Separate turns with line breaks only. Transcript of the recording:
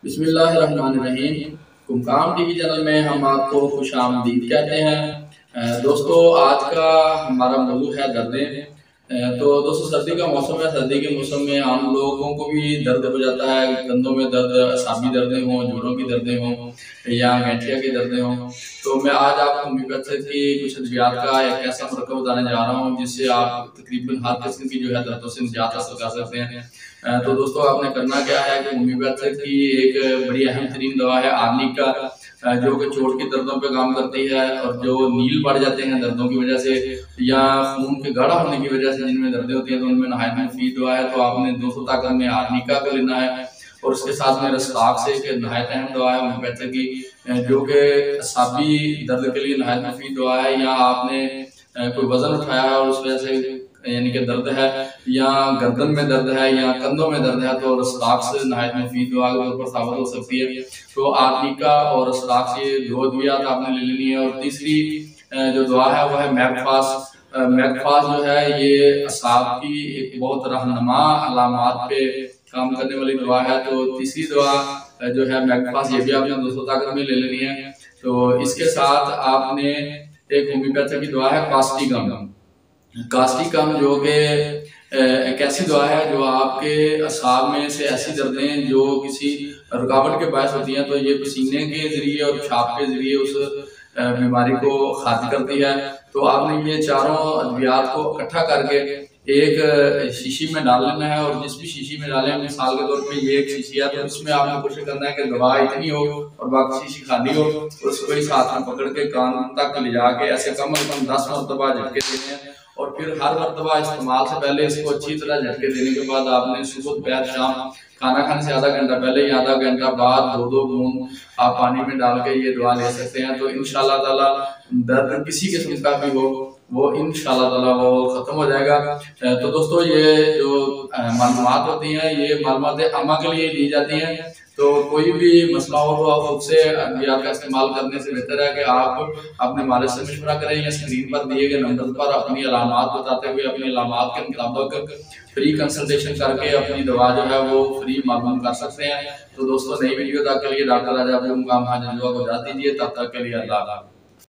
बिस्मिल्लाहिर्रहमानिर्रहीम। कुमकाम TV channel में हम आपको खुशामदीद कहते हैं। दोस्तों, आज का हमारा मौजू है दर्दें। तो दोस्तों, सर्दी का मौसम है। सर्दी के मौसम में आम लोगों को भी दर्द हो जाता है। कंधों में दर्द, असाबी दर्दें हों, जोड़ों की दर्दें हों या गठिया की दर्दें हों। तो मैं आज आपको होम्योपैथी की कुछ अद्वियात का एक ऐसा मरकब बताने जा रहा हूँ जिससे आप तकरीबन हर किस्म की जो है दर्दों से निजात हासिल कर सकते हैं। तो दोस्तों, आपने करना क्या है कि होम्योपैथी की एक बड़ी अहम तरीन दवा है आर्निका, जो कि चोट की दर्दों पे काम करती है। और जो नील बढ़ जाते हैं दर्दों की वजह से या खून के गाढ़ा होने की वजह से जिनमें दर्दें होती हैं, तो उनमें नहायत मुफीद दवा है। तो आपने 200 ताकत में आर्निका को लेना है और उसके साथ में रस्ताक से एक नहायत अहम दवा है होम्योपैथी की, जो कि असाबी दर्द के लिए नहायत मुफीद दवा है। या आपने कोई वजन उठाया है और उस वजह से यानी कि दर्द है, या गर्दन में दर्द है या कंधों में दर्द है, तो रस्ताक से नहायत मुफीद दवा के तौर पर साबित हो सकती है। तो आर्निका और रस्ताक से दो अद्वियात आपने ले लेनी है। और तीसरी जो दवा है वो है मैगफास। मैगफास जो है ये असाब की एक बहुत रहनुमा अलामात पे काम करने वाली दवा है। तो तीसरी दवा जो है मैगफास, ये भी आपने 200 ताकत में ले लेनी है। तो इसके साथ आपने एक होम्योपैथी की दवा है कास्टिकम। कास्टिकम जो कि एक ऐसी दवा है जो आपके असाब में से ऐसी दर्दें जो किसी रुकावट के बायस होती हैं, तो ये पसीने के जरिए और पेशाब के जरिए उस बीमारी को खारिज करती है। तो आपने ये चारों अद्वियात को इकट्ठा करके एक शीशी में डाल लेना है। और जिस भी शीशी में डालें, मिसाल के तौर पे ये एक शीशी है, तो इसमें आपने कोशिश करना है कि दवा इतनी हो और बाकी शीशी खाली हो। तो उसको इस हाथ में पकड़ के कान तक ले जाके ऐसे कम अज कम 10 मरतबा झटके देने हैं। और फिर हर मरतबा इस्तेमाल से पहले इसको अच्छी तरह झटके देने के बाद आपने सुबह दोपहर शाम खाना खाने से आधा घंटा पहले या आधा घंटा बाद 2-2 बूंद आप पानी में डाल के ये दवा ले सकते हैं। तो इंशाल्लाह ताला दर्द किसी किस्म का भी हो वो इंशाल्लाह ताला वो खत्म हो जाएगा। तो दोस्तों, ये जो मालूमात होती हैं ये मालूमात अम्मा के लिए दी जाती हैं। तो कोई भी मसला हो तो आप खुद से अद्वियात का इस्तेमाल करने से बेहतर है कि आप अपने मालिक से मशवरा करें या स्क्रीन पर दिए गए नंबर पर अपनी अलामात बताते हुए अपनी अलामात के मुताबिक फ्री कंसल्टेशन करके अपनी दवा जो है वो फ्री मालूम कर सकते हैं। तो दोस्तों, नई वीडियो तक के लिए डॉक्टर राजा को जाती दीजिए। तब तक के लिए अल्लाह।